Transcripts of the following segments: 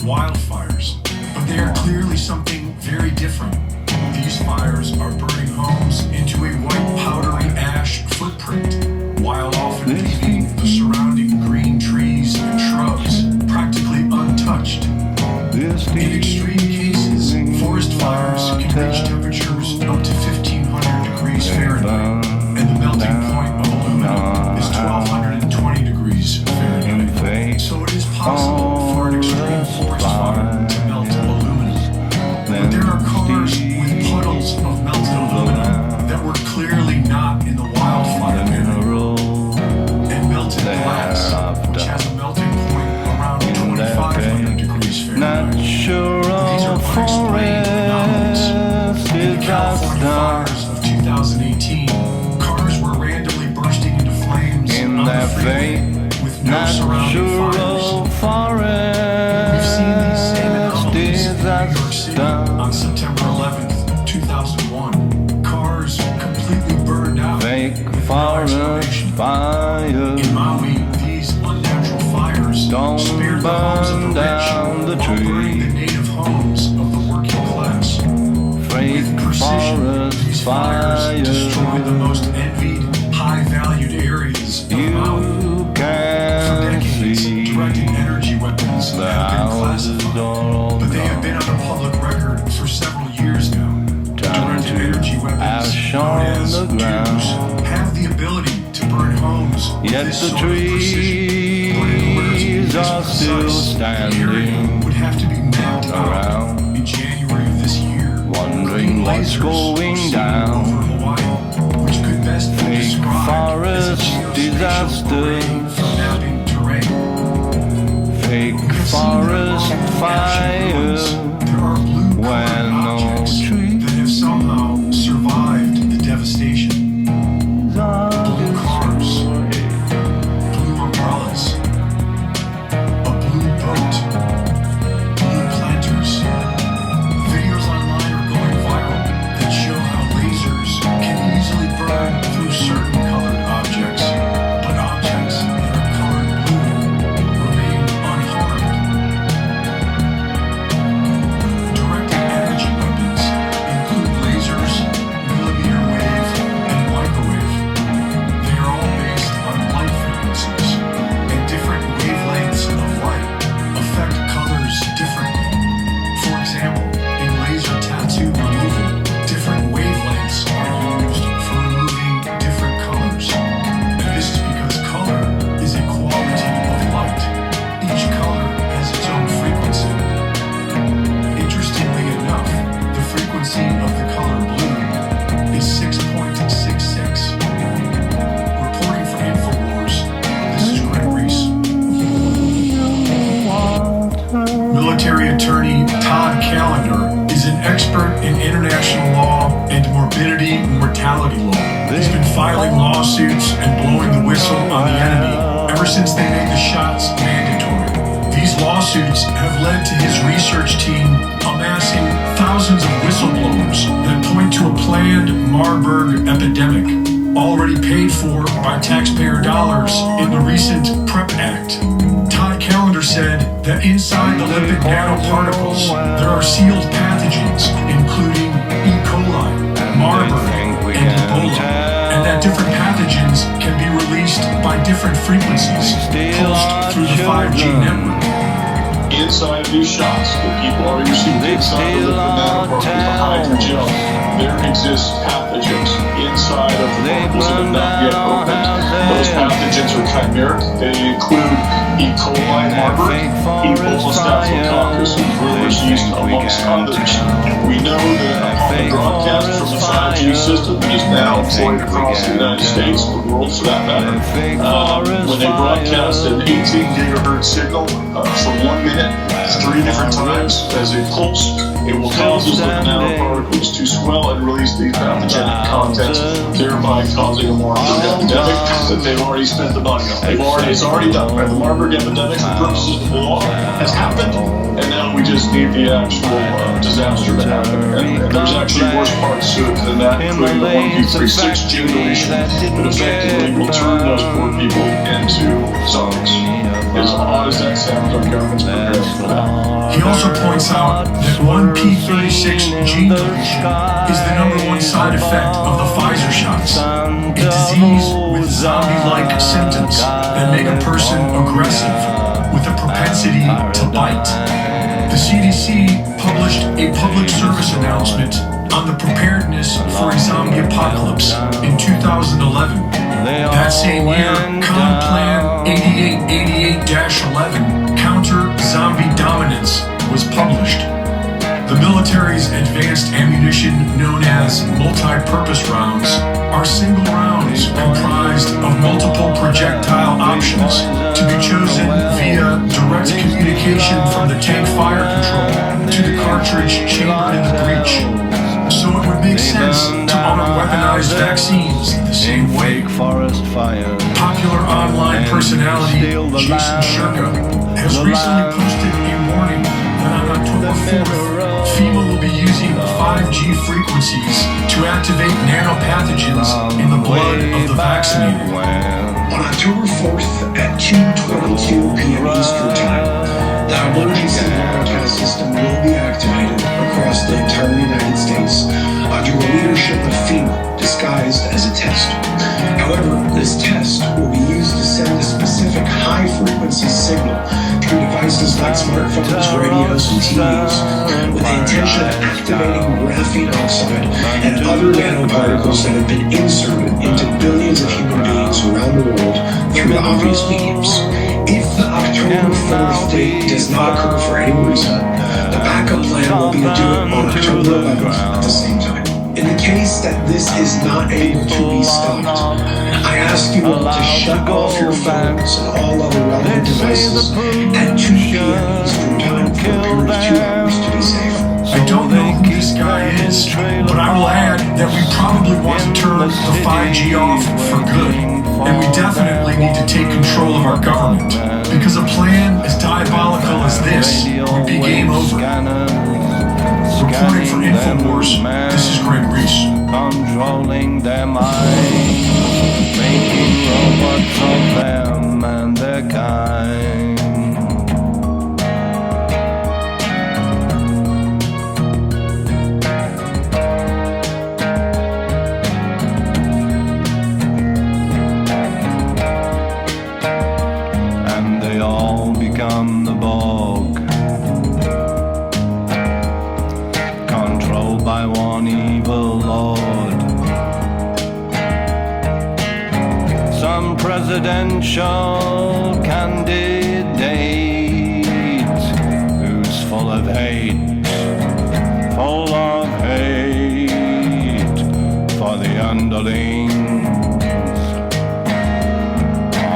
wildfires, but they are clearly something very different. These fires are burning homes into a white powdery ash footprint, while often leaving the surrounding green trees and shrubs practically untouched. In extreme cases, forest fires can reach temperatures up to 1,500 degrees Fahrenheit, and the melting point of aluminum is 1,220 degrees Fahrenheit. So it is possible for an extreme forest fire to melt aluminum. But there are cars with puddles of melted aluminum that were clearly not in the wildfire area, and melted glass, which has a melting point around 2,500 degrees Fahrenheit. These are unexplained anomalies. In the California fires of 2018, cars were randomly bursting into flames on the freeway with no surrounding fires. We've seen these same anomalies in New York City on September 11th, 2001. Cars completely burned out with no explanation. In Maui, these unnatural fires spared the homes of the rich while burning the native homes of the working class. With precision, these fires destroy the most envied, high-valued areas of Maui. For decades, directed energy weapons have been classified, but they have been on a public record for several years now. Directed energy weapons, known as DUs, have the ability to burn homes with this sort of precision. But in order to be this precise, the area would have to be mapped out in January of this year, including lasers over Hawaii, which could best be described as a geospatial array for mapping terrain. Fake forest fires There are blue colored objects that have somehow survived the devastation. Blue cars, blue umbrellas, a blue boat, blue planters. Videos online are going viral that show how lasers can easily burn through certain colored objects, but objects that are colored blue remain unharmed. Directed energy weapons include lasers, millimeter wave, and microwave. They are all based on light frequencies, and different wavelengths of light affect colors differently. For example, in laser tattoo removal, different wavelengths are used for removing different colors. And this is because color is a quality of light. Each color has its own frequency. Interestingly enough, the frequency of the color blue is 6.66. Reporting for InfoWars, this is Greg Reese. Military attorney Todd Callender is an expert in international law and morbidity and mortality law. He's been filing lawsuits and blowing the whistle on the enemy ever since they made the shots mandatory. These lawsuits have led to his research team amassing thousands of whistleblowers that point to a planned Marburg epidemic, already paid for by taxpayer dollars in the recent PrEP Act. Todd Callender said that inside the lipid nanoparticles, there are sealed pathogens, including E. coli, Marburg, and Ebola, and that different pathogens can be released by different frequencies, pulsed through the 5G network. Inside these shots that people are using inside the lipid nanoparticles, the hydrogel, there exist pathogens inside of the particles that have not yet opened. Those pathogens are chimeric. They include E. coli, Marburg, Ebola, Staphylococcus, and brewer's yeast, amongst others. We know that upon the broadcast from the 5G system that is now deployed across the United States, the world for that matter, when they broadcast an 18 gigahertz signal for 1 minute, 3 different times as a pulse, it will cause those lipid nanoparticles to swell and release these pathogenic contents, thereby causing a Marburg epidemic that they've already spent the money on. It's already done. Right? The Marburg epidemic, for purposes of the law, has happened, and now we just need the actual disaster to happen. And there's actually worse parts to it than that, including the 1Q36 generation that effectively will turn those poor people into zombies. As odd as that sounds, our government's prepared for that. He also points out that 1p36 gene deletion is the #1 side effect of the Pfizer shots, a disease with zombie-like symptoms that make a person aggressive with a propensity to bite. The CDC published a public service announcement on the preparedness for a zombie apocalypse in 2011. That same year, Plan 8888-11, Counter Zombie Dominance, was published. The military's advanced ammunition, known as multi-purpose rounds, are single rounds comprised of multiple projectile options to be chosen via direct communication from the tank fire control to the cartridge chambered in the breech. So it would make sense to arm weaponized vaccines the same way. Forrest Fires. Popular online personality Jason Shirka has recently posted a warning that on October 4th, FEMA will be using 5G frequencies to activate nanopathogens in the blood of the vaccinated. On October 4th at 2:22 p.m. Eastern Time, the emergency broadcast system will be activated across the entire United States under the leadership of FEMA, disguised as a test. However, this test will be used to send a specific high-frequency signal through devices like smartphones, radios, and TVs, with the intention of activating graphene oxide and other nanoparticles that have been inserted into billions of human beings around the world through obvious mediums. If the October 4th date does not occur for any reason, the backup plan will be to do it on October 11th at the same time. In the case that this is not able to be stopped, I ask you all to shut off your phones and all other relevant devices at 2 p.m. Eastern Time for a period of 2 hours to be safe. I don't know who this guy is, but I will add that we probably want to turn the 5G off for good, and we definitely need to take control of our government, because a plan as diabolical as this would be game over. Reporting for InfoWars, this is Greg Reese. Controlling their minds, making robots of them and their kind. And they all become the Borg, controlled by one evil lord. Some presidential candidate who's full of hate for the underlings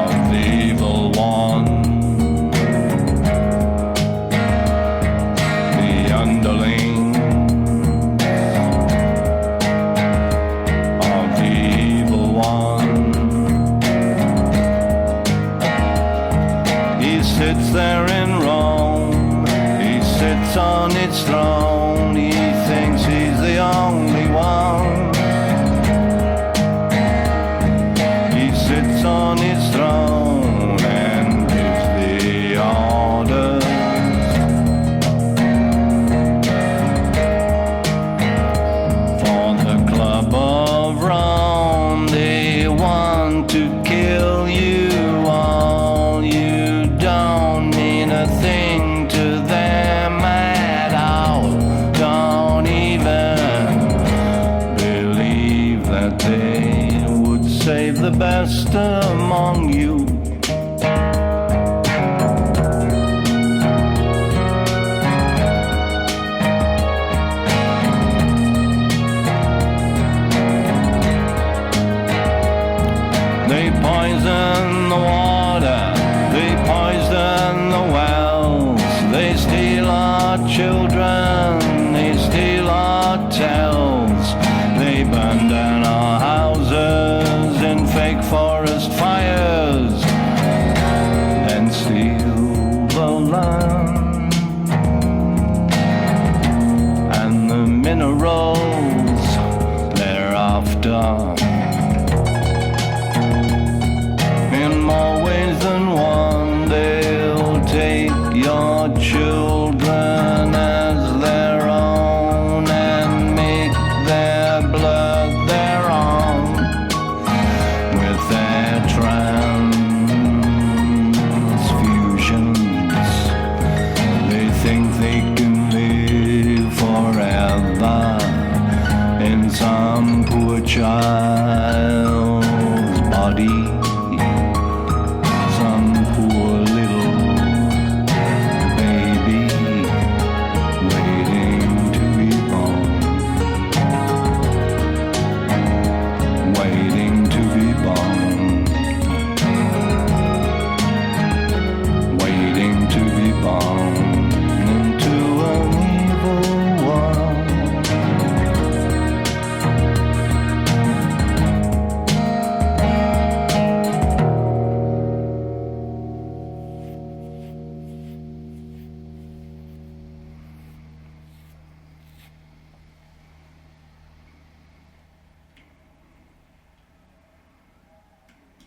of the evil one. The underlings of the evil one. He sits there in Rome, he sits on its throne, he thinks he's the only one. He sits on his throne and gives the orders. For the Club of Rome, they want to kill you all. You don't mean a thing to them at all. Don't even believe that they would save the best among you. They poison the water, they poison the wells, they steal our children, they steal our tells, they burn down our houses in fake forest fires, then steal the land and the minerals thereafter. In more ways than one, they'll take your children